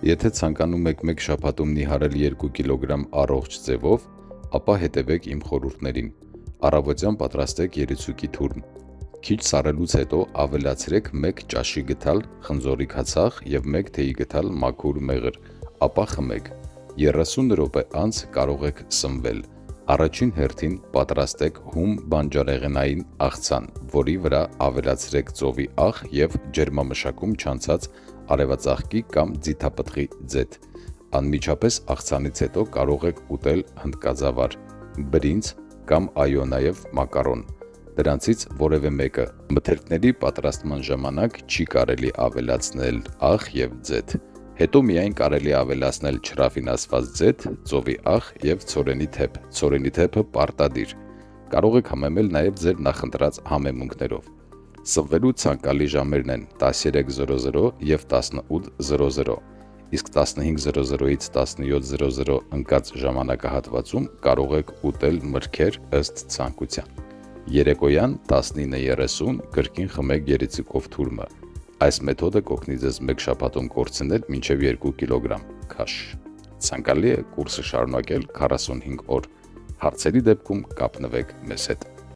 Եթե ցանկանում եք մեկ շաբաթում նիհարել 2 կիլոգրամ առողջ ձևով, ապա հետևեք իմ խորհուրդներին։ Առավոտյան պատրաստեք երիցուկի թուրմ։ Քիչ սառելուց հետո ավելացրեք 1 ճաշի գդալ խնձորի քացախ եւ 1 թեյի գդալ մաքուր մեղր, ապա խմեք։ 30 րոպե անց կարող եք սնվել։ Առաջին հերթին պատրաստեք հում բանջարեղենային աղցան, որի վրա ավելացրեք ծովի աղ եւ ջերմամշակում չանցած արևածաղկի կամ ձիթապտղի ձեթ։ Անմիջապես աղցանից հետո կարող եք ուտել հնդկածավար, բրինձ կամ նաև մակարոն։ Դրանցից որևէ մեկը մթերքների պատրաստման ժամանակ չի կարելի ավելացնել աղ եւ ձեթ։ Հետո միայն կարելի ավելացնել չրաֆինացված ձեթ, ծովի աղ եւ ցորենի թեփ։ Ցորենի թեփը պարտադիր։ Կարող եք համեմել նաև ձեր նախընտրած համեմունքներով։ Սնվելու ցանկալի ժամերն են 13:00 եւ 18:00, իսկ 15:00-ից 17:00 ընկած ժամանակահատվածում կարող եք ուտել մրգեր ըստ ցանկության։ Երեկոյան 19:30 կրկին խմեք երիցուկով թուրմը։ Այս մեթոդը կօգնի ձեզ մեկ շաբաթում կորցնել մինչև 2 կիլոգրամ քաշ։ Ցանկալի է կուրսը շարունակել 45 օր։ Հարցերի դեպքում կապնվեք մեզ հետ։